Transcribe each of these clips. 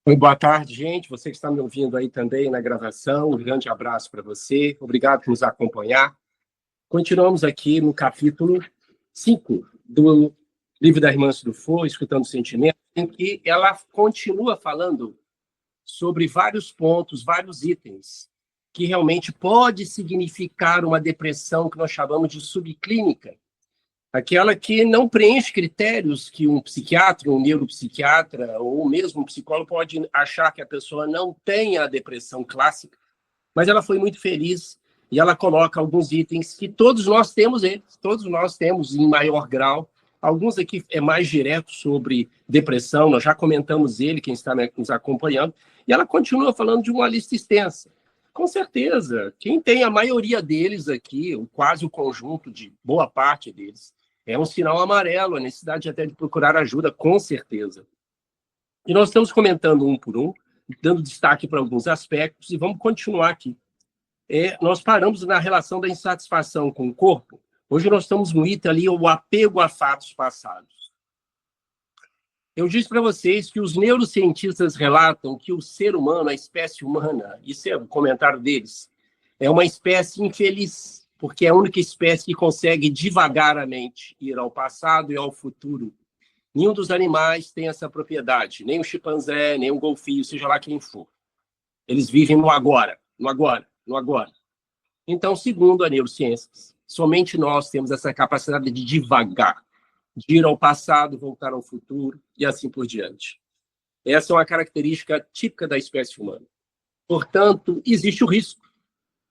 Oi, boa tarde, gente. Você que está me ouvindo aí também na gravação, um grande abraço para você. Obrigado por nos acompanhar. Continuamos aqui no capítulo 5 do livro da Irmã Dufour, Escutando Sentimentos, em que ela continua falando sobre vários pontos, vários itens, que realmente pode significar uma depressão que nós chamamos de subclínica. Aquela que não preenche critérios que um psiquiatra, um neuropsiquiatra ou mesmo um psicólogo pode achar que a pessoa não tenha a depressão clássica, mas ela foi muito feliz e ela coloca alguns itens que todos nós temos eles, todos nós temos em maior grau. Alguns aqui é mais direto sobre depressão, nós já comentamos ele, quem está nos acompanhando, e ela continua falando de uma lista extensa. Com certeza, quem tem a maioria deles aqui, quase o conjunto de boa parte deles, é um sinal amarelo, a necessidade até de procurar ajuda, com certeza. E nós estamos comentando um por um, dando destaque para alguns aspectos, e vamos continuar aqui. Nós paramos na relação da insatisfação com o corpo. Hoje nós estamos no item ali, o apego a fatos passados. Eu disse para vocês que os neurocientistas relatam que o ser humano, a espécie humana, isso é o comentário deles, é uma espécie infeliz, porque é a única espécie que consegue devagaramente ir ao passado e ao futuro. Nenhum dos animais tem essa propriedade, nem o chimpanzé, nem o golfinho, seja lá quem for. Eles vivem no agora, no agora, no agora. Então, segundo a neurociência, somente nós temos essa capacidade de devagar, de ir ao passado, voltar ao futuro e assim por diante. Essa é uma característica típica da espécie humana. Portanto, existe o risco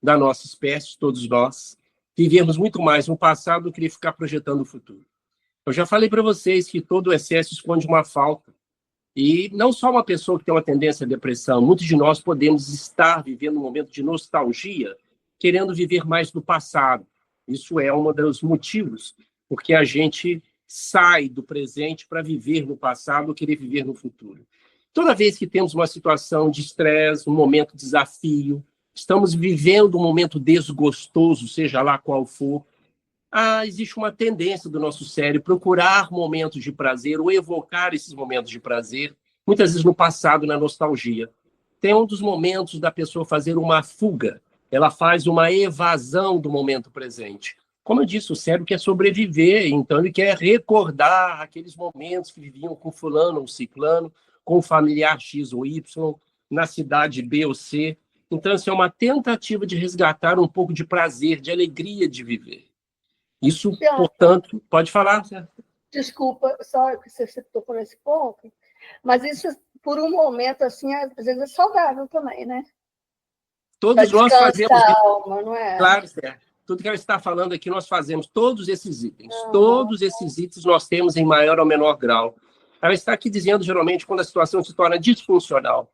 da nossa espécie, todos nós, vivermos muito mais no passado do que ficar projetando o futuro. Eu já falei para vocês que todo excesso esconde uma falta. E não só uma pessoa que tem uma tendência à depressão, muitos de nós podemos estar vivendo um momento de nostalgia, querendo viver mais do passado. Isso é um dos motivos porque a gente sai do presente para viver no passado ou querer viver no futuro. Toda vez que temos uma situação de estresse, um momento de desafio, estamos vivendo um momento desgostoso, seja lá qual for, existe uma tendência do nosso cérebro procurar momentos de prazer ou evocar esses momentos de prazer, muitas vezes no passado, na nostalgia. Tem um dos momentos da pessoa fazer uma fuga, ela faz uma evasão do momento presente. Como eu disse, o cérebro quer sobreviver, então ele quer recordar aqueles momentos que viviam com fulano ou ciclano, com o familiar X ou Y, na cidade B ou C. Então, isso é uma tentativa de resgatar um pouco de prazer, de alegria de viver. Isso, portanto, pode falar, certo? Desculpa, só que você tocou nesse ponto, mas isso, por um momento, assim, às vezes é saudável também, né? Todos nós fazemos a alma, não é? Claro, certo. Tudo que ela está falando aqui, nós fazemos todos esses itens. Todos esses itens nós temos em maior ou menor grau. Ela está aqui dizendo, geralmente, quando a situação se torna disfuncional,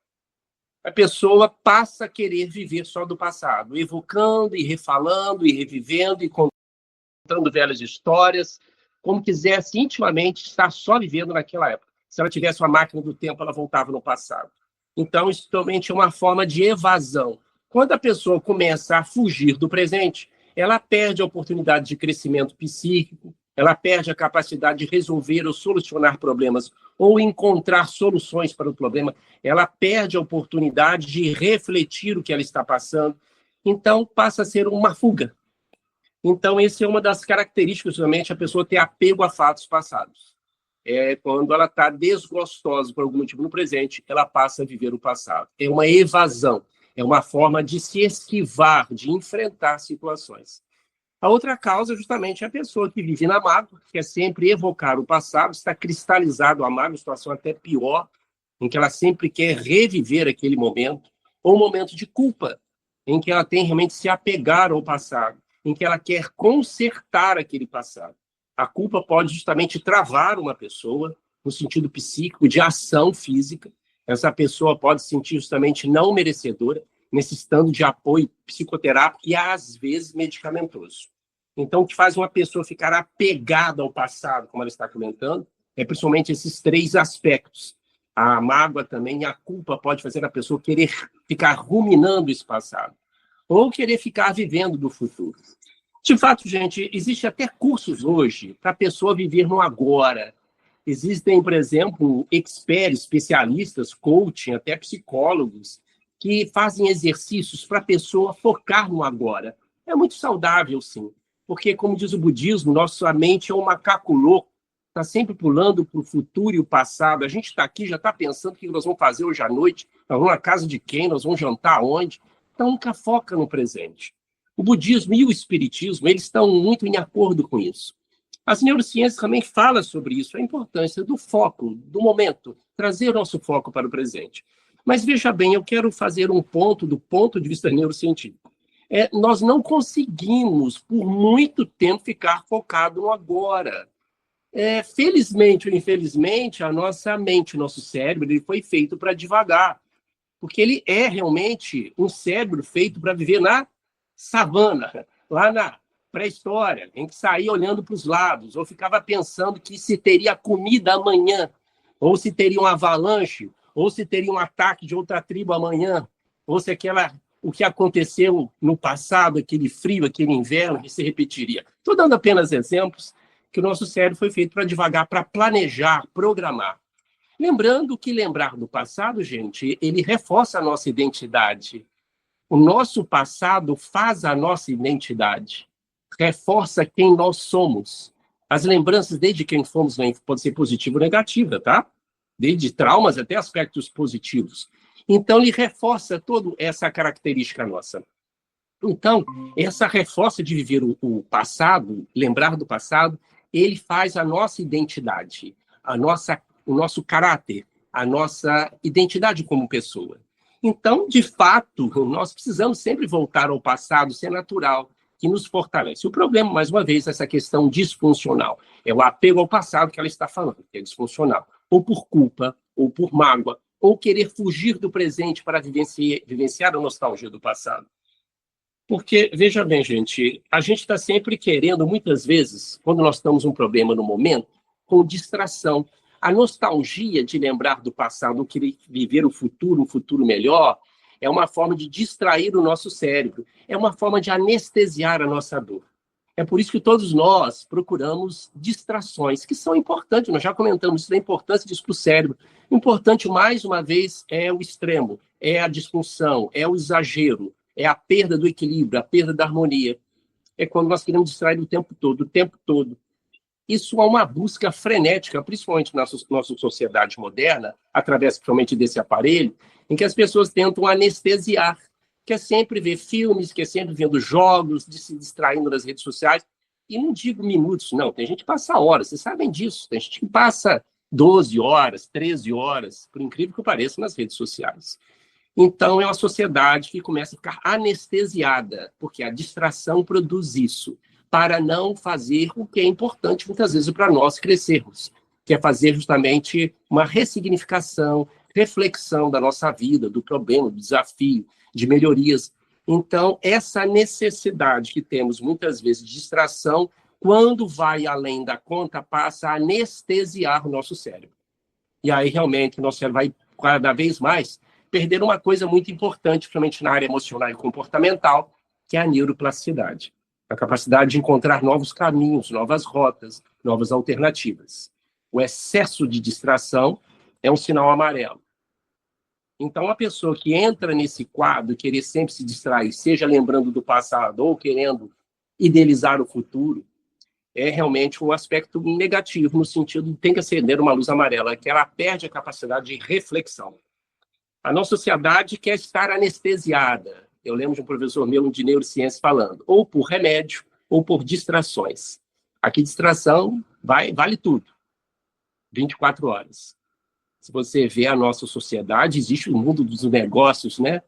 a pessoa passa a querer viver só do passado, evocando e refalando e revivendo e contando velhas histórias, como quisesse intimamente estar só vivendo naquela época. Se ela tivesse uma máquina do tempo, ela voltava no passado. Então, isso também é uma forma de evasão. Quando a pessoa começa a fugir do presente, ela perde a oportunidade de crescimento psíquico, ela perde a capacidade de resolver ou solucionar problemas ou encontrar soluções para o problema, ela perde a oportunidade de refletir o que ela está passando, então passa a ser uma fuga. Então, essa é uma das características, justamente, a pessoa ter apego a fatos passados. Quando ela está desgostosa por algum motivo no presente, ela passa a viver o passado. É uma evasão. É uma forma de se esquivar, de enfrentar situações. A outra causa, justamente, é a pessoa que vive na mágoa, que quer sempre evocar o passado, está cristalizado a mágoa, situação até pior, em que ela sempre quer reviver aquele momento, ou um momento de culpa, em que ela tem realmente se apegar ao passado, em que ela quer consertar aquele passado. A culpa pode justamente travar uma pessoa, no sentido psíquico, de ação física. Essa pessoa pode se sentir justamente não merecedora, necessitando de apoio psicoterápico e, às vezes, medicamentoso. Então, o que faz uma pessoa ficar apegada ao passado, como ela está comentando, é principalmente esses três aspectos. A mágoa também e a culpa pode fazer a pessoa querer ficar ruminando esse passado, ou querer ficar vivendo do futuro. De fato, gente, existe até cursos hoje para a pessoa viver no agora. Existem, por exemplo, experts, especialistas, coaching, até psicólogos, que fazem exercícios para a pessoa focar no agora. É muito saudável, sim, porque, como diz o budismo, nossa mente é um macaco louco, está sempre pulando para o futuro e o passado. A gente está aqui, já está pensando o que nós vamos fazer hoje à noite, nós vamos na casa de quem, nós vamos jantar onde. Então, nunca foca no presente. O budismo e o espiritismo, eles estão muito em acordo com isso. As neurociências também falam sobre isso, a importância do foco, do momento, trazer o nosso foco para o presente. Mas, veja bem, eu quero fazer um ponto do ponto de vista neurocientífico. Nós não conseguimos, por muito tempo, ficar focado no agora. Felizmente ou infelizmente, a nossa mente, o nosso cérebro, ele foi feito para divagar, porque ele é realmente um cérebro feito para viver na savana, lá na pré-história, em que saía olhando para os lados, ou ficava pensando que se teria comida amanhã, ou se teria um avalanche, ou se teria um ataque de outra tribo amanhã, ou se o que aconteceu no passado, aquele frio, aquele inverno, que se repetiria. Estou dando apenas exemplos que o nosso cérebro foi feito para divagar, para planejar, programar. Lembrando que lembrar do passado, gente, ele reforça a nossa identidade. O nosso passado faz a nossa identidade, reforça quem nós somos. As lembranças, desde quem fomos, pode ser positiva ou negativa, tá? Desde traumas até aspectos positivos. Então, ele reforça toda essa característica nossa. Então, essa reforça de viver o passado, lembrar do passado, ele faz a nossa identidade, o nosso caráter, a nossa identidade como pessoa. Então, de fato, nós precisamos sempre voltar ao passado, ser natural, que nos fortalece. O problema, mais uma vez, é essa questão disfuncional. É o apego ao passado que ela está falando, que é disfuncional. Ou por culpa, ou por mágoa, ou querer fugir do presente para vivenciar a nostalgia do passado. Porque, veja bem, gente, a gente está sempre querendo, muitas vezes, quando nós estamos um problema no momento, com distração. A nostalgia de lembrar do passado, querer viver o futuro, um futuro melhor, é uma forma de distrair o nosso cérebro, é uma forma de anestesiar a nossa dor. É por isso que todos nós procuramos distrações, que são importantes, nós já comentamos isso, da importância disso para o cérebro. O importante, mais uma vez, é o extremo, é a disfunção, é o exagero, é a perda do equilíbrio, a perda da harmonia. É quando nós queremos distrair o tempo todo, o tempo todo. Isso é uma busca frenética, principalmente na nossa sociedade moderna, através, principalmente, desse aparelho, em que as pessoas tentam anestesiar, quer sempre ver filmes, quer sempre vendo jogos, se distraindo nas redes sociais. E não digo minutos, não. Tem gente que passa horas, vocês sabem disso. Tem gente que passa 12 horas, 13 horas, por incrível que pareça, nas redes sociais. Então, é uma sociedade que começa a ficar anestesiada, porque a distração produz isso, para não fazer o que é importante, muitas vezes, para nós crescermos, que é fazer justamente uma ressignificação, reflexão da nossa vida, do problema, do desafio, de melhorias. Então, essa necessidade que temos, muitas vezes, de distração, quando vai além da conta, passa a anestesiar o nosso cérebro. E aí, realmente, o nosso cérebro vai cada vez mais perder uma coisa muito importante, principalmente na área emocional e comportamental, que é a neuroplasticidade. A capacidade de encontrar novos caminhos, novas rotas, novas alternativas. O excesso de distração é um sinal amarelo. Então, a pessoa que entra nesse quadro, querer sempre se distrair, seja lembrando do passado ou querendo idealizar o futuro, é realmente um aspecto negativo, no sentido de tem que acender uma luz amarela, que ela perde a capacidade de reflexão. A nossa sociedade quer estar anestesiada. Eu lembro de um professor meu de neurociência falando, ou por remédio, ou por distrações. Aqui, distração vale tudo. 24 horas. Se você vê a nossa sociedade, existe o mundo dos negócios, né?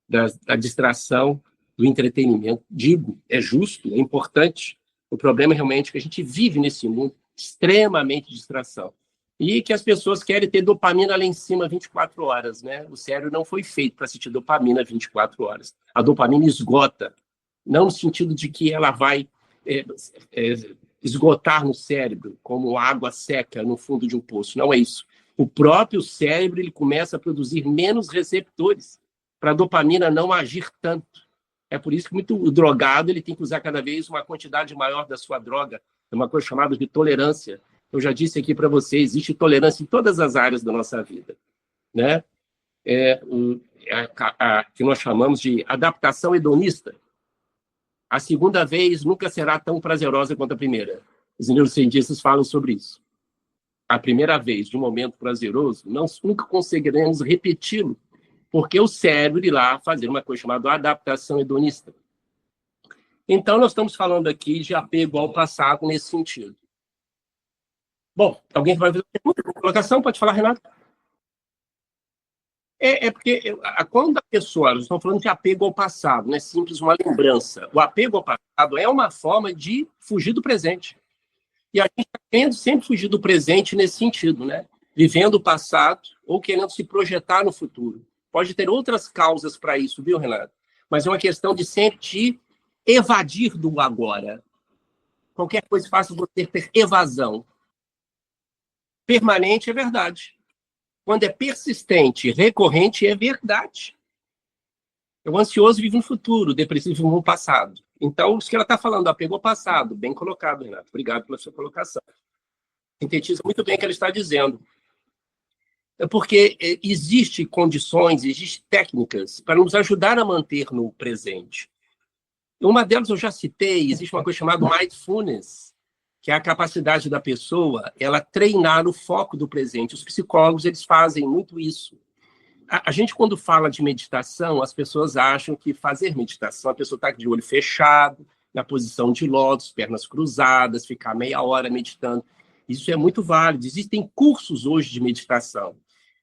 Da distração, do entretenimento. Digo, é justo, é importante. O problema é realmente que a gente vive nesse mundo extremamente de distração. E que as pessoas querem ter dopamina lá em cima 24 horas, né? O cérebro não foi feito para sentir dopamina 24 horas. A dopamina esgota, não no sentido de que ela vai esgotar no cérebro, como água seca no fundo de um poço. Não é isso. O próprio cérebro ele começa a produzir menos receptores para a dopamina não agir tanto. É por isso que o drogado ele tem que usar cada vez uma quantidade maior da sua droga, uma coisa chamada de tolerância, Eu já disse aqui para você, existe tolerância em todas as áreas da nossa vida, né? Que nós chamamos de adaptação hedonista. A segunda vez nunca será tão prazerosa quanto a primeira. Os neurocientistas falam sobre isso. A primeira vez de um momento prazeroso, nunca conseguiremos repeti-lo, porque o cérebro irá fazer uma coisa chamada adaptação hedonista. Então, nós estamos falando aqui de apego ao passado nesse sentido. Bom, alguém vai fazer uma colocação? Pode falar, Renato? Porque quando a pessoa, nós estamos falando de apego ao passado, não é simples uma lembrança. O apego ao passado é uma forma de fugir do presente. E a gente está querendo sempre fugir do presente nesse sentido, né? Vivendo o passado ou querendo se projetar no futuro. Pode ter outras causas para isso, viu, Renato? Mas é uma questão de sempre te evadir do agora. Qualquer coisa faça você ter evasão. Permanente é verdade. Quando é persistente, recorrente, é verdade. O ansioso vive no futuro, o depressivo vive no passado. Então, isso que ela está falando, apego ao passado. Bem colocado, Renato. Obrigado pela sua colocação. Sintetiza muito bem o que ela está dizendo. É porque existem condições, existem técnicas para nos ajudar a manter no presente. Uma delas eu já citei, existe uma coisa chamada mindfulness, que é a capacidade da pessoa ela treinar o foco do presente. Os psicólogos eles fazem muito isso. A gente, quando fala de meditação, as pessoas acham que fazer meditação, a pessoa está de olho fechado, na posição de lótus, pernas cruzadas, ficar meia hora meditando. Isso é muito válido. Existem cursos hoje de meditação.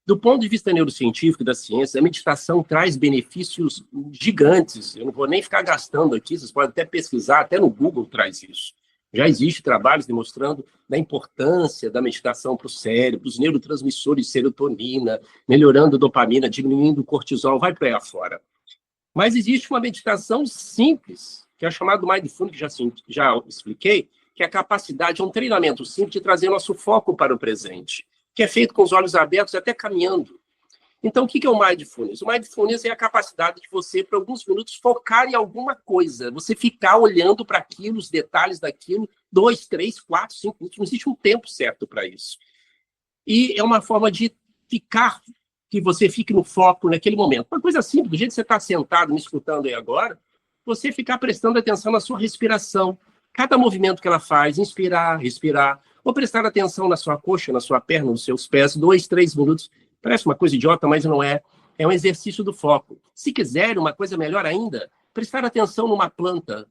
Do ponto de vista neurocientífico da ciência, a meditação traz benefícios gigantes. Eu não vou nem ficar gastando aqui, vocês podem até pesquisar, até no Google traz isso. Já existem trabalhos demonstrando a importância da meditação para o cérebro, os neurotransmissores de serotonina, melhorando a dopamina, diminuindo o cortisol, vai para aí afora. Mas existe uma meditação simples, que é chamada Mindfulness, que já expliquei, que é a capacidade, é um treinamento simples de trazer nosso foco para o presente, que é feito com os olhos abertos, até caminhando. Então, o que é o Mindfulness? O Mindfulness é a capacidade de você, por alguns minutos, focar em alguma coisa. Você ficar olhando para aquilo, os detalhes daquilo, 2, 3, 4, 5 minutos. Não existe um tempo certo para isso. E é uma forma de ficar, que você fique no foco naquele momento. Uma coisa simples, do jeito que você está sentado me escutando aí agora, você ficar prestando atenção na sua respiração. Cada movimento que ela faz, inspirar, respirar, ou prestar atenção na sua coxa, na sua perna, nos seus pés, 2, 3 minutos. Parece uma coisa idiota, mas não é. É um exercício do foco. Se quiser, uma coisa melhor ainda, prestar atenção numa planta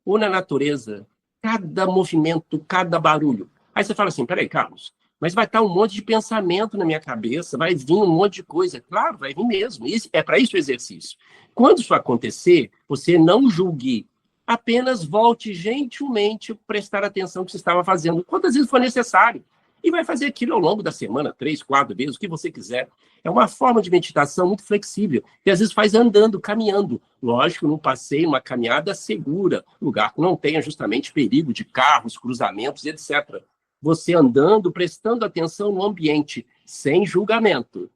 ou na natureza. Cada movimento, cada barulho. Aí você fala assim, peraí, Carlos, mas vai estar um monte de pensamento na minha cabeça, vai vir um monte de coisa. Claro, vai vir mesmo. É para isso o exercício. Quando isso acontecer, você não julgue. Apenas volte gentilmente prestar atenção no que você estava fazendo, quantas vezes for necessário. E vai fazer aquilo ao longo da semana, 3, 4 vezes, o que você quiser. É uma forma de meditação muito flexível, que às vezes faz andando, caminhando. Lógico, num passeio, uma caminhada segura, lugar que não tenha justamente perigo de carros, cruzamentos, etc. Você andando, prestando atenção no ambiente, sem julgamento.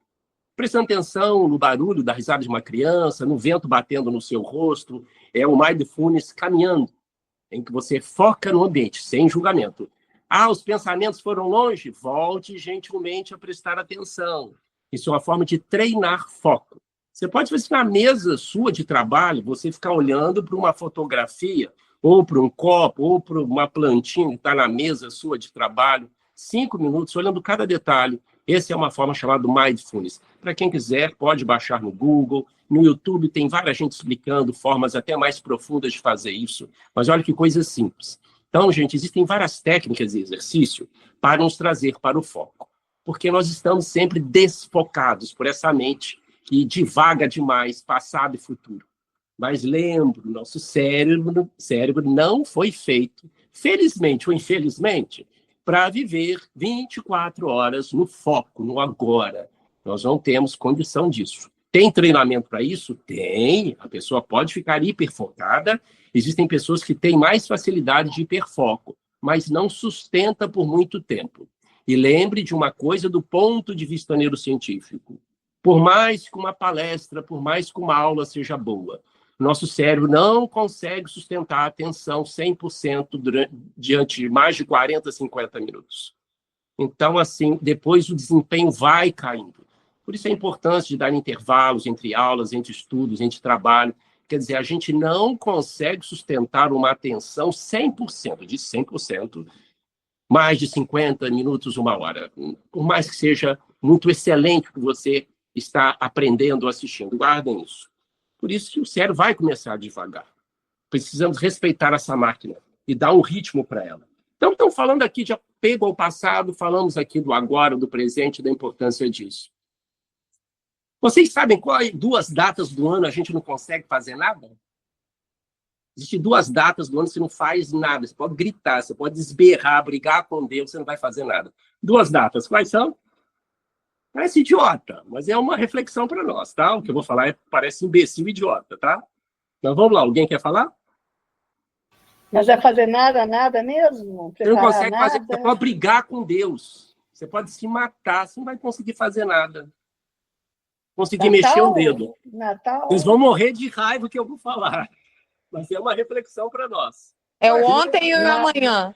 Prestando atenção no barulho da risada de uma criança, no vento batendo no seu rosto. É o Mindfulness caminhando, em que você foca no ambiente, sem julgamento. Os pensamentos foram longe? Volte gentilmente a prestar atenção. Isso é uma forma de treinar foco. Você pode fazer na mesa sua de trabalho, você ficar olhando para uma fotografia, ou para um copo, ou para uma plantinha que está na mesa sua de trabalho, 5 minutos, olhando cada detalhe. Essa é uma forma chamada Mindfulness. Para quem quiser, pode baixar no Google. No YouTube tem várias gente explicando formas até mais profundas de fazer isso. Mas olha que coisa simples. Então, gente, existem várias técnicas de exercício para nos trazer para o foco, porque nós estamos sempre desfocados por essa mente que divaga demais, passado e futuro. Mas lembro, nosso cérebro não foi feito, felizmente ou infelizmente, para viver 24 horas no foco, no agora. Nós não temos condição disso. Tem treinamento para isso? Tem. A pessoa pode ficar hiperfocada. Existem pessoas que têm mais facilidade de hiperfoco, mas não sustenta por muito tempo. E lembre de uma coisa do ponto de vista neurocientífico. Por mais que uma palestra, por mais que uma aula seja boa, nosso cérebro não consegue sustentar a atenção 100% diante de mais de 40, 50 minutos. Então, assim, depois o desempenho vai caindo. Por isso a importância de dar intervalos entre aulas, entre estudos, entre trabalho. Quer dizer, a gente não consegue sustentar uma atenção 100%, de 100%, mais de 50 minutos, uma hora. Por mais que seja muito excelente o que você está aprendendo, assistindo. Guardem isso. Por isso que o cérebro vai começar devagar. Precisamos respeitar essa máquina e dar um ritmo para ela. Então, estamos falando aqui de apego ao passado, falamos aqui do agora, do presente, da importância disso. Vocês sabem quais 2 datas do ano a gente não consegue fazer nada? Existem 2 datas do ano que você não faz nada. Você pode gritar, você pode esberrar, brigar com Deus, você não vai fazer nada. 2 datas, quais são? Parece idiota, mas é uma reflexão para nós, tá? O que eu vou falar parece imbecil e idiota, tá? Mas vamos lá, alguém quer falar? Mas vai fazer nada, nada mesmo? Você não Preparar consegue nada? fazer, você pode brigar com Deus. Você pode se matar, você não vai conseguir fazer nada. Conseguir mexer o dedo. Natal? Eles vão morrer de raiva que eu vou falar. Mas é uma reflexão para nós. É o ontem e o amanhã.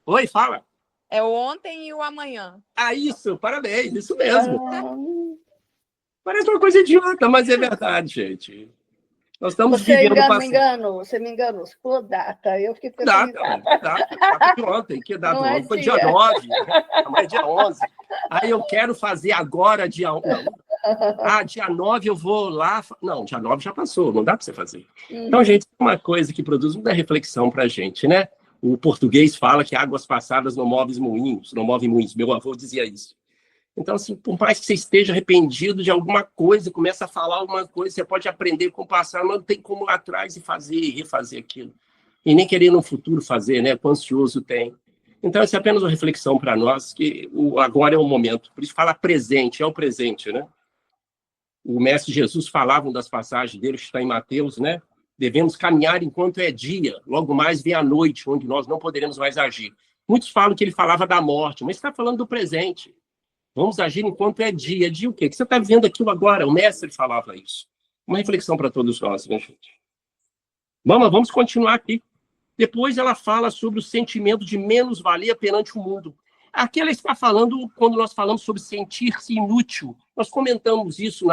Oi, fala. É o ontem e o amanhã. Ah, isso, parabéns, isso mesmo. Parece uma coisa idiota, mas é verdade, gente. Nós estamos vivendo o passado. Você me enganou. Pô, data. Eu fiquei pensando data de ontem. Que data ontem? Foi dia 9. Amanhã é dia 11. Aí eu quero fazer agora dia 1. Dia 9 eu vou lá. Não, dia 9 já passou, não dá para você fazer. Então, gente, é uma coisa que produz muita reflexão para a gente, né? O português fala que águas passadas não movem moinhos, não movem moinhos. Meu avô dizia isso. Então, assim, por mais que você esteja arrependido de alguma coisa, começa a falar alguma coisa, você pode aprender com o passado, mas não tem como ir lá atrás e fazer e refazer aquilo. E nem querer no futuro fazer, né? Quão ansioso tem. Então, essa é apenas uma reflexão para nós, que o agora é o momento. Por isso, fala presente, é o presente, né? O mestre Jesus falava das passagens dele, que está em Mateus, né? Devemos caminhar enquanto é dia, logo mais vem a noite, onde nós não poderemos mais agir. Muitos falam que ele falava da morte, mas está falando do presente. Vamos agir enquanto é dia. Dia o quê? Que você está vivendo aquilo agora. O mestre falava isso. Uma reflexão para todos nós, né, gente? Vamos continuar aqui. Depois ela fala sobre o sentimento de menos-valia perante o mundo. Aqui ela está falando, quando nós falamos sobre sentir-se inútil. Nós comentamos isso,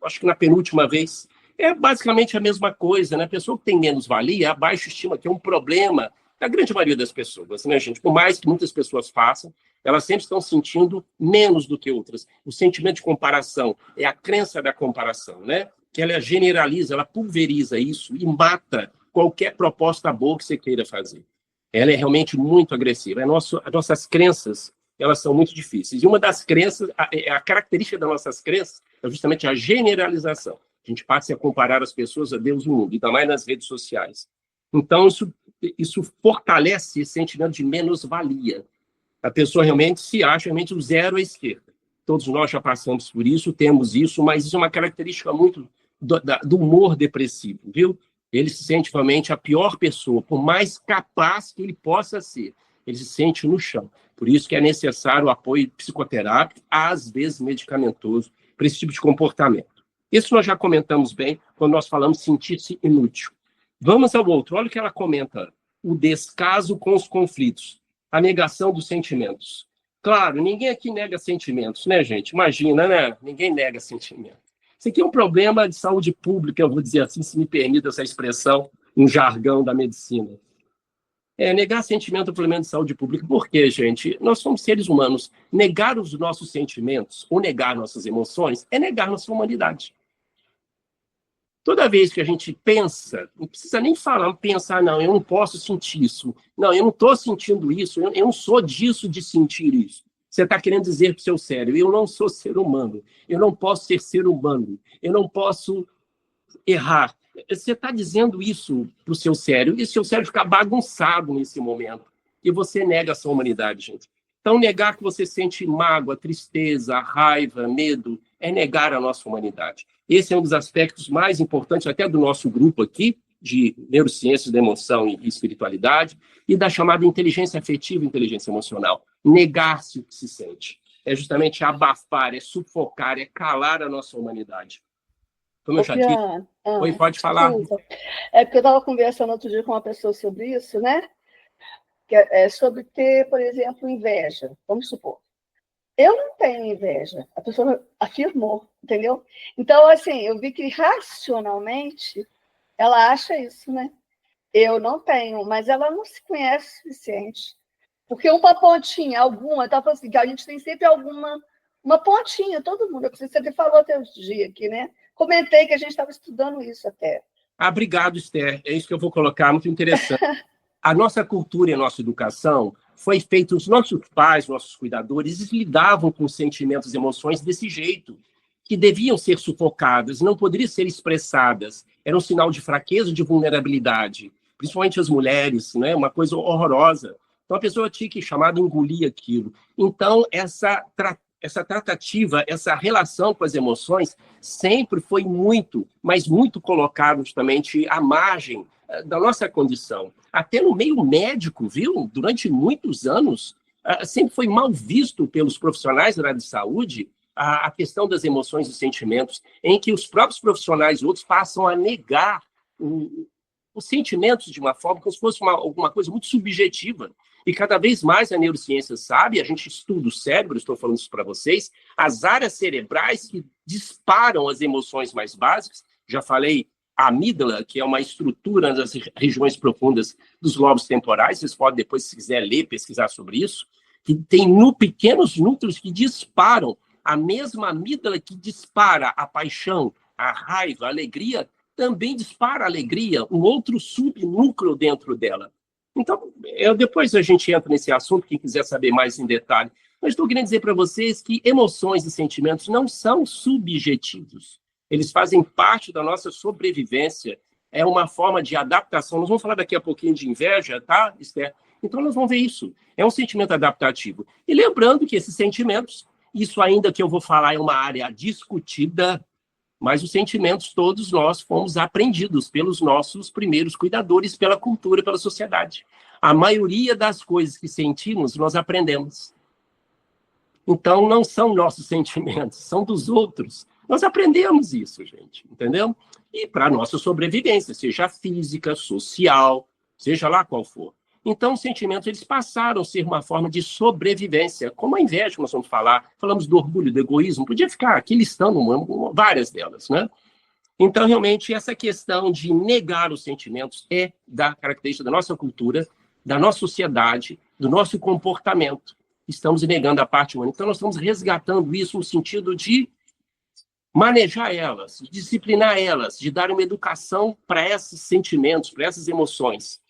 acho que na penúltima vez. É basicamente a mesma coisa, né? A pessoa que tem menos-valia, a baixa estima, que é um problema da grande maioria das pessoas, né, gente? Por mais que muitas pessoas façam, elas sempre estão sentindo menos do que outras. O sentimento de comparação é a crença da comparação, né? Que ela generaliza, ela pulveriza isso e mata qualquer proposta boa que você queira fazer. Ela é realmente muito agressiva. As nossas crenças, elas são muito difíceis. E uma das crenças, a característica das nossas crenças é justamente a generalização. A gente passa a comparar as pessoas a Deus e o mundo, ainda mais nas redes sociais. Então, isso fortalece esse sentimento de menos-valia. A pessoa realmente se acha realmente o zero à esquerda. Todos nós já passamos por isso, temos isso, mas isso é uma característica muito do humor depressivo, viu? Ele se sente realmente a pior pessoa, por mais capaz que ele possa ser. Ele se sente no chão. Por isso que é necessário o apoio psicoterápico, às vezes medicamentoso, para esse tipo de comportamento. Isso nós já comentamos bem quando nós falamos sentir-se inútil. Vamos ao outro. Olha o que ela comenta. O descaso com os conflitos. A negação dos sentimentos. Claro, ninguém aqui nega sentimentos, né, gente? Imagina, né? Ninguém nega sentimentos. Isso aqui é um problema de saúde pública, eu vou dizer assim, se me permite essa expressão, um jargão da medicina. Negar sentimento é um problema de saúde pública. Por quê, gente? Nós somos seres humanos. Negar os nossos sentimentos ou negar nossas emoções é negar nossa humanidade. Toda vez que a gente pensa, não precisa nem pensar, não, eu não posso sentir isso. Não, eu não estou sentindo isso, eu não sou disso de sentir isso. Você está querendo dizer para o seu cérebro, eu não sou ser humano, eu não posso ser humano, eu não posso errar. Você está dizendo isso para o seu cérebro, e o seu cérebro fica bagunçado nesse momento. E você nega a sua humanidade, gente. Então, negar que você sente mágoa, tristeza, raiva, medo, é negar a nossa humanidade. Esse é um dos aspectos mais importantes até do nosso grupo aqui, de neurociências da emoção e espiritualidade, e da chamada inteligência afetiva e inteligência emocional. Negar-se o que se sente. É justamente abafar, é sufocar, é calar a nossa humanidade. Como eu já disse. Oi, pode falar. Desculpa. É porque eu estava conversando outro dia com uma pessoa sobre isso, né? Que é sobre ter, por exemplo, inveja, vamos supor. Eu não tenho inveja, a pessoa afirmou, entendeu? Então, assim, eu vi que racionalmente ela acha isso, né? Eu não tenho, mas ela não se conhece o suficiente. Porque uma pontinha, alguma, eu falando assim, que a gente tem sempre uma pontinha, todo mundo. Você sempre falou até os dias aqui, né? Comentei que a gente estava estudando isso até. Obrigado, Esther. É isso que eu vou colocar, muito interessante. A nossa cultura e a nossa educação foi feita, os nossos pais, nossos cuidadores, eles lidavam com sentimentos e emoções desse jeito, que deviam ser sufocadas, não poderiam ser expressadas. Era um sinal de fraqueza, de vulnerabilidade, principalmente as mulheres, né? Uma coisa horrorosa. Então a pessoa tinha que chamar de engolir aquilo. Então essa tratativa, essa relação com as emoções sempre foi muito, mas muito colocado justamente à margem da nossa condição. Até no meio médico, viu? Durante muitos anos, sempre foi mal visto pelos profissionais da área de saúde a questão das emoções e sentimentos, em que os próprios profissionais e outros passam a negar os sentimentos de uma forma como se fosse alguma coisa muito subjetiva. E cada vez mais a neurociência sabe, a gente estuda o cérebro, estou falando isso para vocês, as áreas cerebrais que disparam as emoções mais básicas. Já falei, a amígdala, que é uma estrutura das regiões profundas dos lobos temporais, vocês podem depois, se quiser ler, pesquisar sobre isso, que tem pequenos núcleos que disparam. A mesma amígdala que dispara a paixão, a raiva, a alegria, também dispara a alegria, um outro subnúcleo dentro dela. Então, depois a gente entra nesse assunto, quem quiser saber mais em detalhe. Mas estou querendo dizer para vocês que emoções e sentimentos não são subjetivos. Eles fazem parte da nossa sobrevivência. É uma forma de adaptação. Nós vamos falar daqui a pouquinho de inveja, tá, Esther? Então, nós vamos ver isso. É um sentimento adaptativo. E lembrando que esses sentimentos, isso ainda que eu vou falar é uma área discutida, mas os sentimentos todos nós fomos aprendidos pelos nossos primeiros cuidadores, pela cultura, pela sociedade. A maioria das coisas que sentimos, nós aprendemos. Então, não são nossos sentimentos, são dos outros. Nós aprendemos isso, gente, entendeu? E para a nossa sobrevivência, seja física, social, seja lá qual for. Então, os sentimentos eles passaram a ser uma forma de sobrevivência, como a inveja que nós vamos falar. Falamos do orgulho, do egoísmo, podia ficar aqui listando várias delas, né? Então, realmente, essa questão de negar os sentimentos é da característica da nossa cultura, da nossa sociedade, do nosso comportamento. Estamos negando a parte humana. Então, nós estamos resgatando isso no sentido de manejar elas, de disciplinar elas, de dar uma educação para esses sentimentos, para essas emoções.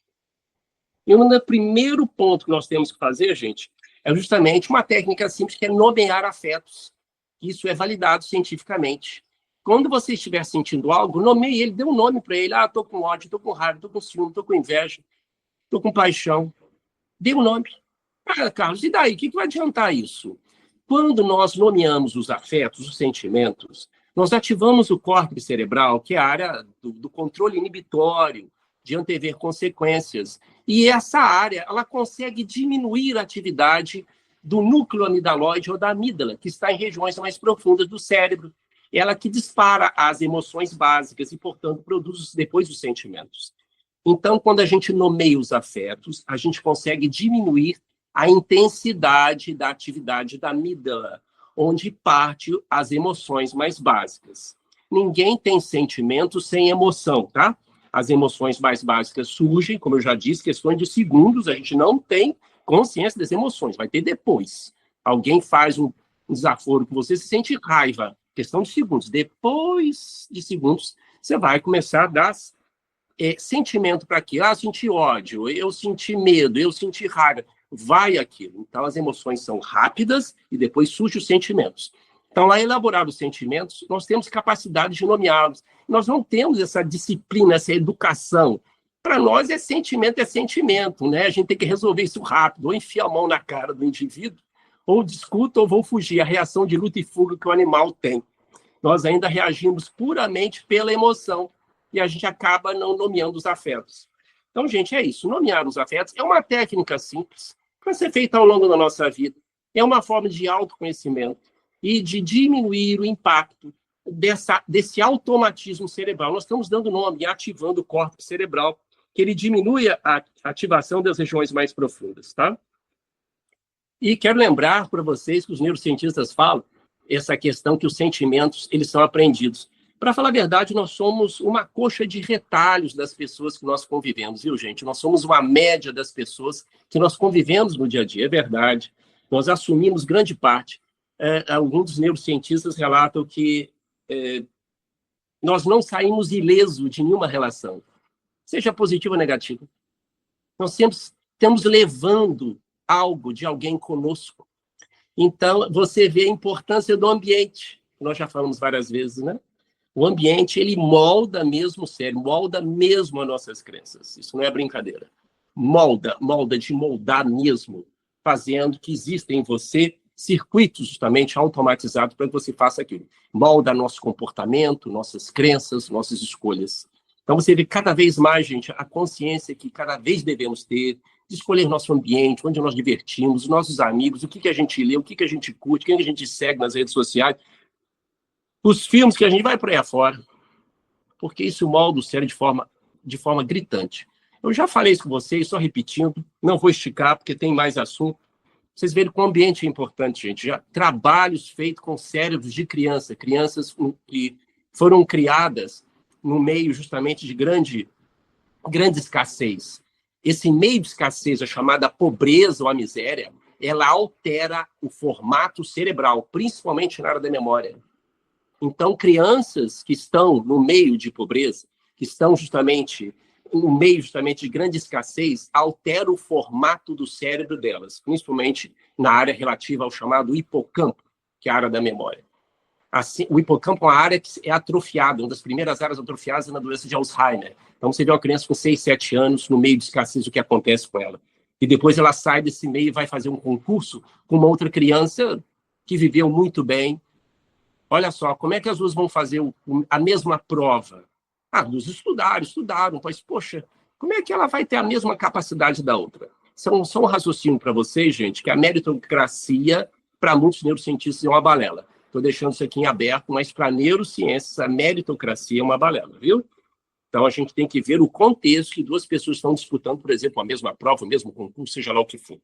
E o primeiro ponto que nós temos que fazer, gente, é justamente uma técnica simples que é nomear afetos. Isso é validado cientificamente. Quando você estiver sentindo algo, nomeie ele, dê um nome para ele. Ah, estou com ódio, estou com raiva, estou com ciúme, estou com inveja, estou com paixão. Dê um nome. Ah, Carlos, e daí? O que vai adiantar isso? Quando nós nomeamos os afetos, os sentimentos, nós ativamos o córtex cerebral, que é a área do controle inibitório, de antever consequências. E essa área, ela consegue diminuir a atividade do núcleo amidalóide ou da amígdala, que está em regiões mais profundas do cérebro. Ela que dispara as emoções básicas e, portanto, produz depois os sentimentos. Então, quando a gente nomeia os afetos, a gente consegue diminuir a intensidade da atividade da amígdala, onde parte as emoções mais básicas. Ninguém tem sentimento sem emoção, tá? As emoções mais básicas surgem, como eu já disse, questões de segundos, a gente não tem consciência das emoções, vai ter depois. Alguém faz um desaforo com você, se sente raiva, questão de segundos. Depois de segundos, você vai começar a dar sentimento para aquilo. Ah, eu senti ódio, eu senti medo, eu senti raiva. Vai aquilo. Então, as emoções são rápidas e depois surgem os sentimentos. Então, ao elaborar os sentimentos, nós temos capacidade de nomeá-los. Nós não temos essa disciplina, essa educação. Para nós, é sentimento, né? A gente tem que resolver isso rápido, ou enfia a mão na cara do indivíduo, ou discuta ou vou fugir. A reação de luta e fuga que o animal tem. Nós ainda reagimos puramente pela emoção e a gente acaba não nomeando os afetos. Então, gente, é isso. Nomear os afetos é uma técnica simples para ser feita ao longo da nossa vida. É uma forma de autoconhecimento e de diminuir o impacto desse automatismo cerebral. Nós estamos dando nome e ativando o córtex cerebral, que ele diminui a ativação das regiões mais profundas, tá? E quero lembrar para vocês que os neurocientistas falam essa questão que os sentimentos, eles são aprendidos. Para falar a verdade, nós somos uma coxa de retalhos das pessoas que nós convivemos, viu, gente? Nós somos uma média das pessoas que nós convivemos no dia a dia, é verdade. Nós assumimos grande parte. Alguns dos neurocientistas relatam que nós não saímos ileso de nenhuma relação, seja positiva ou negativa. Nós sempre estamos levando algo de alguém conosco. Então, você vê a importância do ambiente, nós já falamos várias vezes, né? O ambiente, ele molda mesmo o cérebro, molda mesmo as nossas crenças. Isso não é brincadeira. Molda de moldar mesmo, fazendo que existem em você circuitos justamente automatizados para que você faça aquilo. Molda nosso comportamento, nossas crenças, nossas escolhas. Então, você vê cada vez mais, gente, a consciência que cada vez devemos ter de escolher nosso ambiente, onde nós divertimos, os nossos amigos, o que a gente lê, o que a gente curte, quem a gente segue nas redes sociais, os filmes que a gente vai por aí afora, porque isso molda o cérebro de forma gritante. Eu já falei isso com vocês, só repetindo, não vou esticar, porque tem mais assunto. Vocês veem que o ambiente é importante, gente. Já trabalhos feitos com cérebros de crianças que foram criadas no meio justamente de grande escassez. Esse meio de escassez, a chamada pobreza ou a miséria, ela altera o formato cerebral, principalmente na área da memória. Então, crianças que estão no meio de pobreza, que estão justamente no meio de grande escassez, altera o formato do cérebro delas, principalmente na área relativa ao chamado hipocampo, que é a área da memória. Assim, o hipocampo é uma área que é atrofiada, uma das primeiras áreas atrofiadas é na doença de Alzheimer. Então, você vê uma criança com 6, 7 anos, no meio de escassez, o que acontece com ela. E depois ela sai desse meio e vai fazer um concurso com uma outra criança que viveu muito bem. Olha só, como é que as duas vão fazer a mesma prova? Eles estudaram, mas, poxa, como é que ela vai ter a mesma capacidade da outra? Só um raciocínio para vocês, gente, que a meritocracia, para muitos neurocientistas, é uma balela. Estou deixando isso aqui em aberto, mas para neurociências, a meritocracia é uma balela, viu? Então, a gente tem que ver o contexto que duas pessoas estão disputando, por exemplo, a mesma prova, o mesmo concurso, seja lá o que for.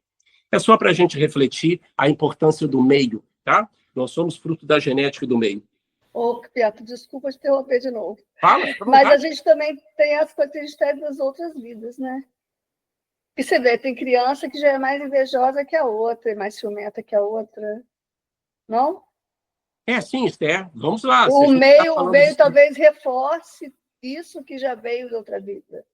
É só para a gente refletir a importância do meio, tá? Nós somos fruto da genética do meio. Pietro, desculpa te interromper de novo. Fala. Mas a gente também tem as características das outras vidas, né? E você vê, tem criança que já é mais invejosa que a outra, mais ciumenta que a outra. Não? Sim, Esther. Vamos lá. O meio talvez reforce isso que já veio de outra vida.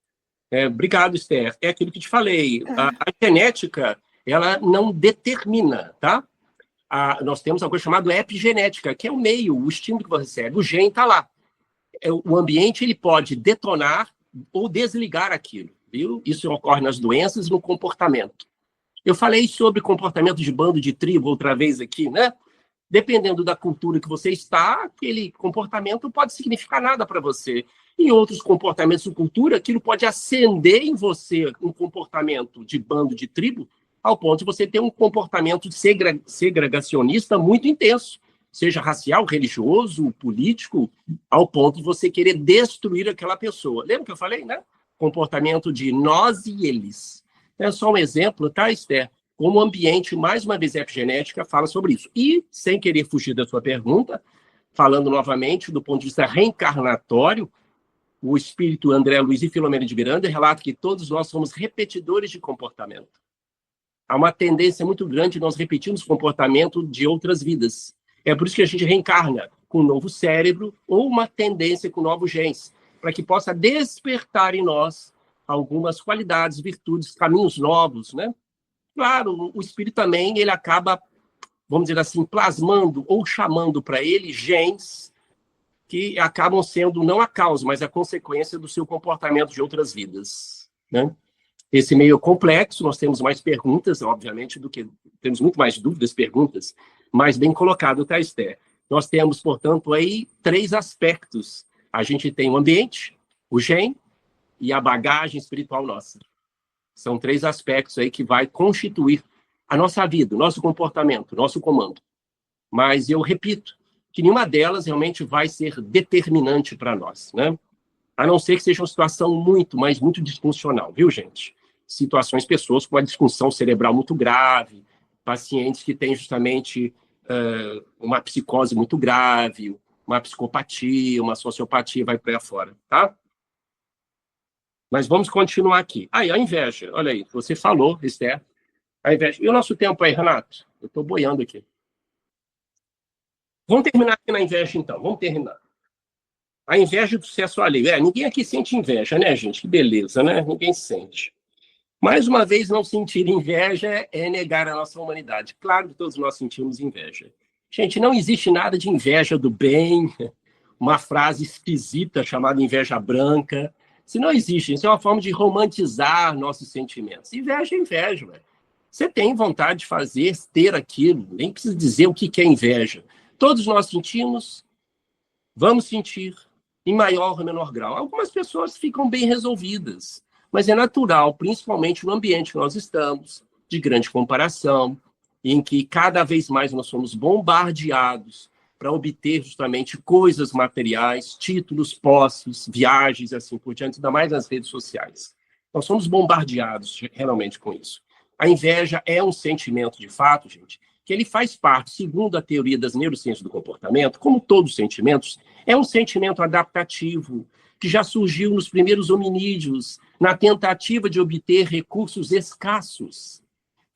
Obrigado, Esther. É aquilo que te falei. A genética, ela não determina, tá? Nós temos uma coisa chamada epigenética, que é o meio, o estímulo que você recebe. O gene está lá. O ambiente ele pode detonar ou desligar aquilo, viu? Isso ocorre nas doenças e no comportamento. Eu falei sobre comportamento de bando, de tribo, outra vez aqui, né? Dependendo da cultura que você está, aquele comportamento pode significar nada para você. Em outros comportamentos de cultura, aquilo pode acender em você um comportamento de bando, de tribo, ao ponto de você ter um comportamento segregacionista muito intenso, seja racial, religioso, político, ao ponto de você querer destruir aquela pessoa. Lembra que eu falei, né? Comportamento de nós e eles. É só um exemplo, tá, Esther? Como o ambiente, mais uma vez, a epigenética fala sobre isso. E, sem querer fugir da sua pergunta, falando novamente do ponto de vista reencarnatório, o espírito André Luiz e Filomena de Miranda relata que todos nós somos repetidores de comportamento. Há uma tendência muito grande de nós repetirmos o comportamento de outras vidas. É por isso que a gente reencarna com um novo cérebro ou uma tendência com novos genes, para que possa despertar em nós algumas qualidades, virtudes, caminhos novos, né? Claro, o espírito também, ele acaba, vamos dizer assim, plasmando ou chamando para ele genes que acabam sendo não a causa, mas a consequência do seu comportamento de outras vidas, né? Esse meio complexo, nós temos mais perguntas, obviamente, temos muito mais dúvidas, perguntas, mas bem colocado, tá, Esther? Nós temos, portanto, aí 3 aspectos. A gente tem o ambiente, o gene e a bagagem espiritual nossa. São 3 aspectos aí que vai constituir a nossa vida, o nosso comportamento, o nosso comando. Mas eu repito que nenhuma delas realmente vai ser determinante para nós, né? A não ser que seja uma situação muito, mas muito disfuncional, viu, gente? Situações, pessoas com uma disfunção cerebral muito grave, pacientes que têm justamente uma psicose muito grave, uma psicopatia, uma sociopatia, vai para aí afora, tá? Mas vamos continuar aqui. Aí, a inveja. Olha aí, você falou, Esther. A inveja. E o nosso tempo aí, Renato? Eu estou boiando aqui. Vamos terminar aqui na inveja, então. Vamos terminar. A inveja do sucesso alheio. Ninguém aqui sente inveja, né, gente? Que beleza, né? Ninguém sente. Mais uma vez, não sentir inveja é negar a nossa humanidade. Claro que todos nós sentimos inveja. Gente, não existe nada de inveja do bem, uma frase esquisita chamada inveja branca. Isso não existe. Isso é uma forma de romantizar nossos sentimentos. Inveja é inveja, velho. Você tem vontade de fazer, ter aquilo. Nem precisa dizer o que é inveja. Todos nós sentimos, vamos sentir, em maior ou menor grau. Algumas pessoas ficam bem resolvidas, mas é natural, principalmente no ambiente que nós estamos, de grande comparação, em que cada vez mais nós somos bombardeados para obter justamente coisas materiais, títulos, posses, viagens, assim por diante, ainda mais nas redes sociais. Nós somos bombardeados realmente com isso. A inveja é um sentimento de fato, gente, que ele faz parte, segundo a teoria das neurociências do comportamento, como todos os sentimentos, é um sentimento adaptativo, que já surgiu nos primeiros hominídeos, na tentativa de obter recursos escassos.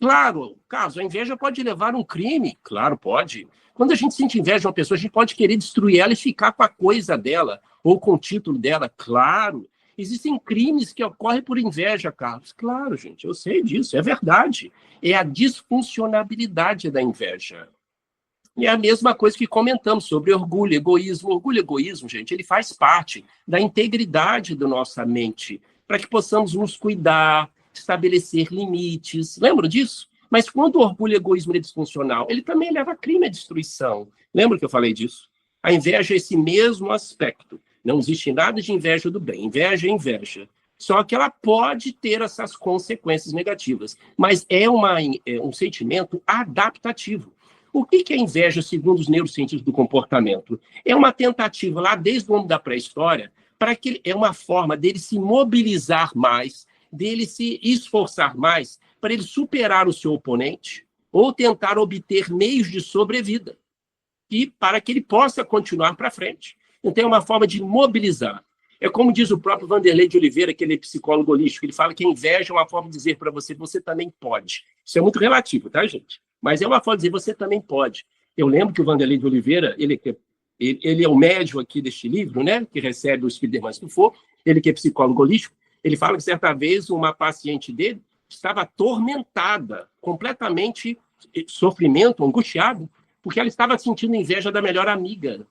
Claro, caso a inveja pode levar a um crime, claro, pode. Quando a gente sente inveja de uma pessoa, a gente pode querer destruir ela e ficar com a coisa dela, ou com o título dela, claro. Existem crimes que ocorrem por inveja, Carlos. Claro, gente, eu sei disso, é verdade. É a disfuncionabilidade da inveja. E é a mesma coisa que comentamos sobre orgulho, egoísmo. Orgulho e egoísmo, gente, ele faz parte da integridade da nossa mente, para que possamos nos cuidar, estabelecer limites. Lembram disso? Mas quando o orgulho e egoísmo é disfuncional, ele também leva a crime e a destruição. Lembra que eu falei disso? A inveja é esse mesmo aspecto. Não existe nada de inveja do bem. Inveja é inveja. Só que ela pode ter essas consequências negativas. Mas é um sentimento adaptativo. O que é inveja, segundo os neurocientistas do comportamento? É uma tentativa, lá desde o homem da pré-história, para que é uma forma dele se mobilizar mais, dele se esforçar mais, para ele superar o seu oponente ou tentar obter meios de sobrevida, e para que ele possa continuar para frente. Então, é uma forma de mobilizar. É como diz o próprio Vanderlei de Oliveira, que ele é psicólogo holístico, ele fala que a inveja é uma forma de dizer para você que você também pode. Isso é muito relativo, tá, gente? Mas é uma forma de dizer você também pode. Eu lembro que o Vanderlei de Oliveira, ele é o médium aqui deste livro, né, que recebe o Spiderman se tu for, ele que é psicólogo holístico, ele fala que certa vez uma paciente dele estava atormentada, completamente sofrimento, angustiada, porque ela estava sentindo inveja da melhor amiga.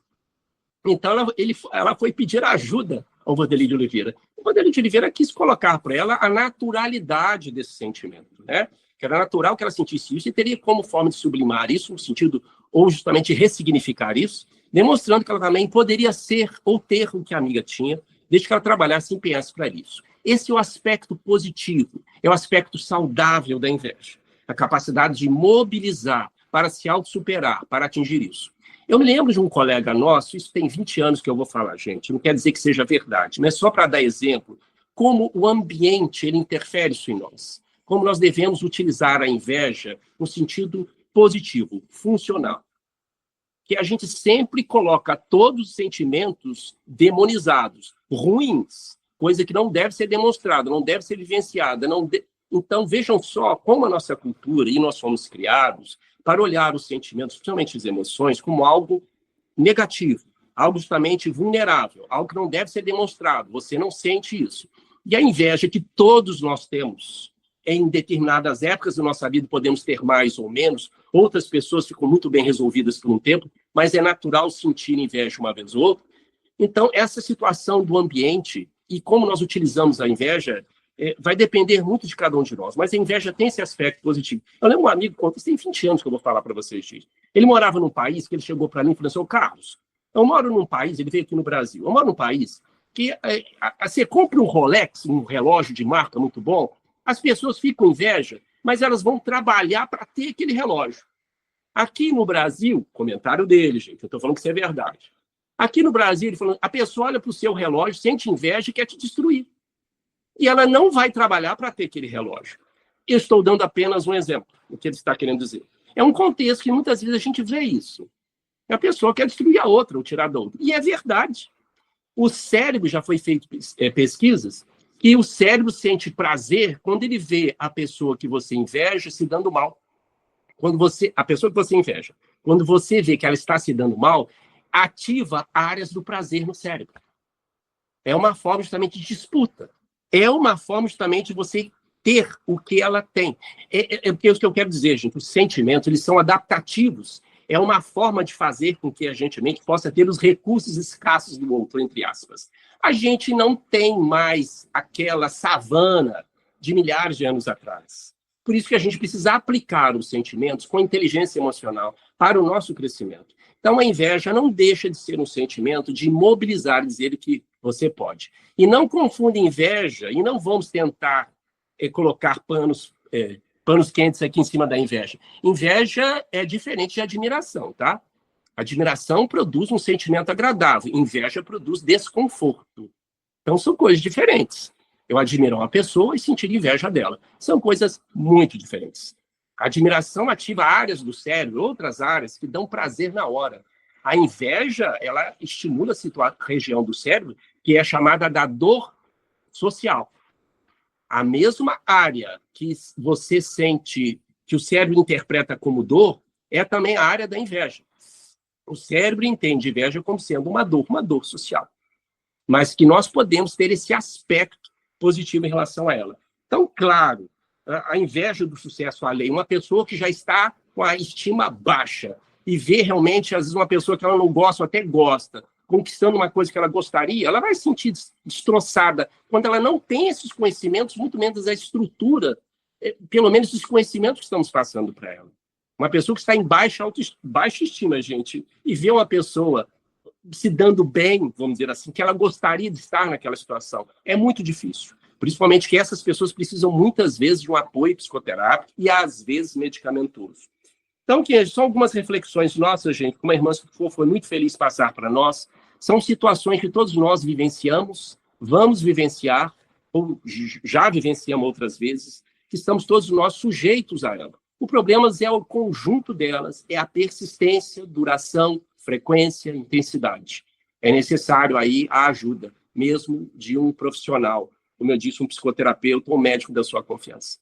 Então, ela foi pedir ajuda ao Vanderlei de Oliveira. O Vanderlei de Oliveira quis colocar para ela a naturalidade desse sentimento, né? Que era natural que ela sentisse isso e teria como forma de sublimar isso, no sentido, ou justamente ressignificar isso, demonstrando que ela também poderia ser ou ter o que a amiga tinha, desde que ela trabalhasse e empenhasse para isso. Esse é o aspecto positivo, é o aspecto saudável da inveja. A capacidade de mobilizar para se autossuperar, para atingir isso. Eu me lembro de um colega nosso, isso tem 20 anos que eu vou falar, gente, não quer dizer que seja verdade, mas só para dar exemplo, como o ambiente ele interfere isso em nós. Como nós devemos utilizar a inveja no sentido positivo, funcional. Que a gente sempre coloca todos os sentimentos demonizados, ruins, coisa que não deve ser demonstrada, não deve ser vivenciada. Então, vejam só como a nossa cultura, e nós fomos criados para olhar os sentimentos, principalmente as emoções, como algo negativo, algo justamente vulnerável, algo que não deve ser demonstrado. Você não sente isso. E a inveja que todos nós temos, em determinadas épocas da nossa vida podemos ter mais ou menos, outras pessoas ficam muito bem resolvidas por um tempo, mas é natural sentir inveja uma vez ou outra. Então, essa situação do ambiente e como nós utilizamos a inveja vai depender muito de cada um de nós, mas a inveja tem esse aspecto positivo. Eu lembro um amigo, isso tem 20 anos que eu vou falar para vocês, gente. Ele morava num país que ele chegou para mim e falou assim, ô Carlos, eu moro num país, ele veio aqui no Brasil, eu moro num país que você compra um Rolex, um relógio de marca muito bom, as pessoas ficam com inveja, mas elas vão trabalhar para ter aquele relógio. Aqui no Brasil, comentário dele, gente, eu estou falando que isso é verdade. Aqui no Brasil, ele falou, a pessoa olha para o seu relógio, sente inveja e quer te destruir. E ela não vai trabalhar para ter aquele relógio. Eu estou dando apenas um exemplo do que ele está querendo dizer. É um contexto que muitas vezes a gente vê isso. A pessoa quer destruir a outra, ou tirar da outra. E é verdade. O cérebro, já foi feito pesquisas, que o cérebro sente prazer quando ele vê a pessoa que você inveja se dando mal. A pessoa que você inveja, quando você vê que ela está se dando mal, ativa áreas do prazer no cérebro. É uma forma justamente de disputa. É uma forma justamente de você ter o que ela tem. É o que eu quero dizer, gente. Os sentimentos, eles são adaptativos. É uma forma de fazer com que a gente possa ter os recursos escassos do outro, entre aspas. A gente não tem mais aquela savana de milhares de anos atrás. Por isso que a gente precisa aplicar os sentimentos com inteligência emocional para o nosso crescimento. Então, a inveja não deixa de ser um sentimento de mobilizar, dizer que você pode. E não confunda inveja, e não vamos tentar colocar panos quentes aqui em cima da inveja. Inveja é diferente de admiração, tá? Admiração produz um sentimento agradável, inveja produz desconforto. Então, são coisas diferentes. Eu admiro uma pessoa e sentir inveja dela. São coisas muito diferentes. A admiração ativa áreas do cérebro, outras áreas que dão prazer na hora. A inveja, ela estimula a região do cérebro que é chamada da dor social. A mesma área que você sente, que o cérebro interpreta como dor, é também a área da inveja. O cérebro entende inveja como sendo uma dor social. Mas que nós podemos ter esse aspecto positivo em relação a ela. Então, claro, a inveja do sucesso alheio, uma pessoa que já está com a estima baixa e vê realmente, às vezes, uma pessoa que ela não gosta ou até gosta, conquistando uma coisa que ela gostaria, ela vai se sentir destroçada quando ela não tem esses conhecimentos, muito menos a estrutura, pelo menos os conhecimentos que estamos passando para ela. Uma pessoa que está em baixa estima, gente, e vê uma pessoa se dando bem, vamos dizer assim, que ela gostaria de estar naquela situação. É muito difícil. Principalmente que essas pessoas precisam muitas vezes de um apoio psicoterápico e às vezes medicamentoso. Então, são algumas reflexões nossas, gente, como a irmã foi muito feliz passar para nós. São situações que todos nós vivenciamos, vamos vivenciar, ou já vivenciamos outras vezes, que estamos todos nós sujeitos a ela. O problema é o conjunto delas, é a persistência, duração, frequência, intensidade. É necessário aí a ajuda, mesmo de um profissional, como eu disse, um psicoterapeuta ou um médico da sua confiança.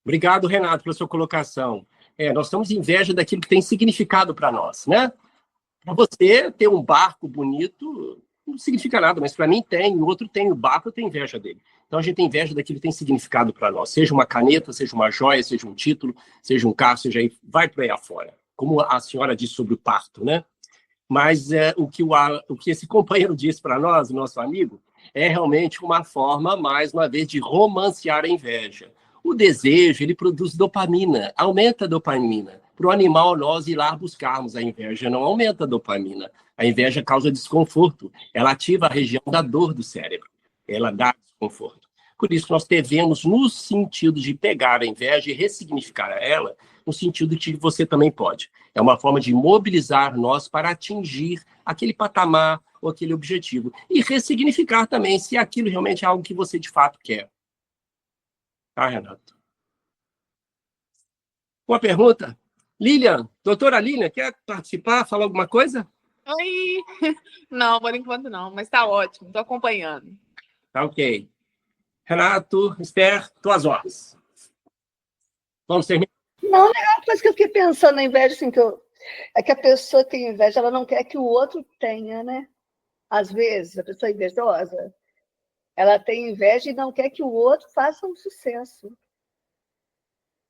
Obrigado, Renato, pela sua colocação. Nós temos inveja daquilo que tem significado para nós, né? Para você ter um barco bonito, não significa nada, mas para mim tem, o outro tem o barco, eu tenho inveja dele. Então a gente tem inveja daquilo que tem significado para nós, seja uma caneta, seja uma joia, seja um título, seja um carro, seja aí, vai para aí afora. Como a senhora disse sobre o parto, né? Mas o que esse companheiro disse para nós, nosso amigo, é realmente uma forma, mais uma vez, de romancear a inveja. O desejo, ele produz dopamina, aumenta a dopamina. Para o animal, nós ir lá buscarmos a inveja, não aumenta a dopamina. A inveja causa desconforto, ela ativa a região da dor do cérebro, ela dá desconforto. Por isso, nós devemos, no sentido de pegar a inveja e ressignificar ela, no sentido de que você também pode. É uma forma de mobilizar nós para atingir aquele patamar ou aquele objetivo. E ressignificar também se aquilo realmente é algo que você de fato quer. Tá, Renato? Uma pergunta? Lilian, doutora Lilian, quer participar, falar alguma coisa? Oi! Não, por enquanto não, mas tá ótimo, tô acompanhando. Tá ok. Renato, Esther, tuas ordens. Vamos terminar? Não, é uma coisa que eu fiquei pensando na inveja, assim, é que a pessoa que tem inveja, ela não quer que o outro tenha, né? Às vezes, a pessoa invejosa, ela tem inveja e não quer que o outro faça um sucesso,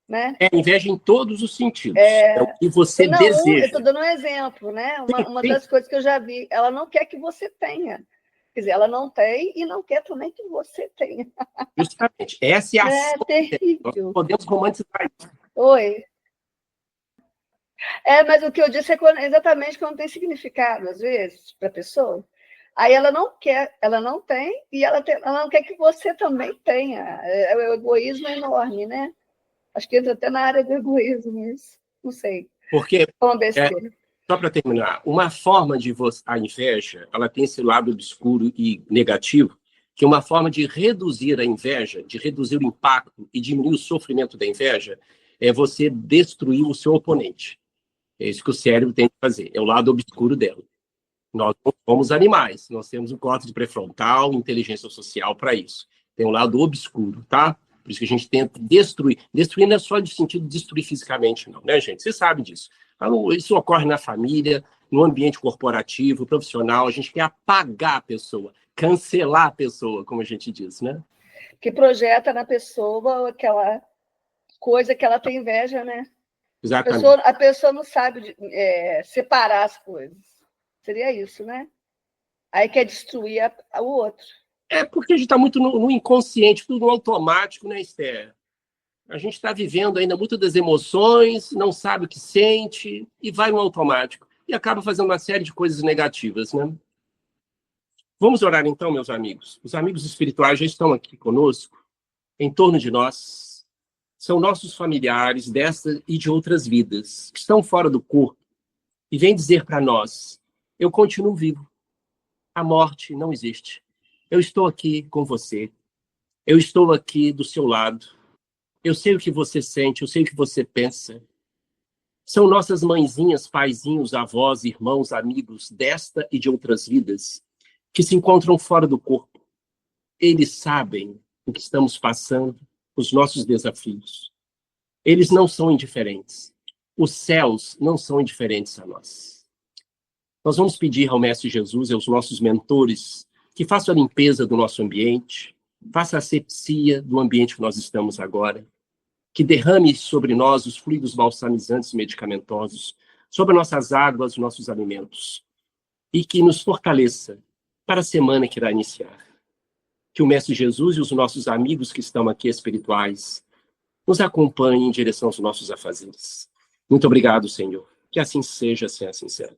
né? É inveja em todos os sentidos. É o que você deseja. Eu estou dando um exemplo, né? Uma das coisas que eu já vi, ela não quer que você tenha. Quer dizer, ela não tem e não quer também que você tenha. Justamente. Essa é a É terrível. Nós podemos romantizar isso. Oi. Mas o que eu disse é exatamente quando tem significado, às vezes, para a pessoa. Aí ela não quer, ela não tem, e ela não quer que você também tenha. O egoísmo é enorme, né? Acho que entra até na área do egoísmo, isso. Não sei. Porque, besteira. Só para terminar, uma forma de a inveja, ela tem esse lado obscuro e negativo, que uma forma de reduzir a inveja, de reduzir o impacto e diminuir o sofrimento da inveja, é você destruir o seu oponente. É isso que o cérebro tem que fazer, é o lado obscuro dela. Nós não somos animais, nós temos um córtex pré-frontal, inteligência social para isso. Tem um lado obscuro, tá? Por isso que a gente tenta destruir. Destruir não é só de sentido de destruir fisicamente, não, né, gente? Você sabe disso. Isso ocorre na família, no ambiente corporativo, profissional. A gente quer apagar a pessoa, cancelar a pessoa, como a gente diz, né? Que projeta na pessoa aquela coisa que ela tem inveja, né? Exatamente. A pessoa não sabe separar as coisas. Seria isso, né? Aí quer destruir o outro. É porque a gente está muito no inconsciente, tudo no automático, né, Esther? A gente está vivendo ainda muito das emoções, não sabe o que sente, e vai no automático. E acaba fazendo uma série de coisas negativas, né? Vamos orar então, meus amigos. Os amigos espirituais já estão aqui conosco, em torno de nós. São nossos familiares desta e de outras vidas, que estão fora do corpo, e vêm dizer para nós: eu continuo vivo. A morte não existe. Eu estou aqui com você. Eu estou aqui do seu lado. Eu sei o que você sente, eu sei o que você pensa. São nossas mãezinhas, paizinhos, avós, irmãos, amigos desta e de outras vidas que se encontram fora do corpo. Eles sabem o que estamos passando, os nossos desafios. Eles não são indiferentes. Os céus não são indiferentes a nós. Nós vamos pedir ao Mestre Jesus e aos nossos mentores que façam a limpeza do nosso ambiente, faça a asepsia do ambiente que nós estamos agora, que derrame sobre nós os fluidos balsamizantes e medicamentosos, sobre nossas águas, nossos alimentos, e que nos fortaleça para a semana que irá iniciar. Que o Mestre Jesus e os nossos amigos que estão aqui espirituais nos acompanhem em direção aos nossos afazeres. Muito obrigado, Senhor. Que assim seja, assim seja.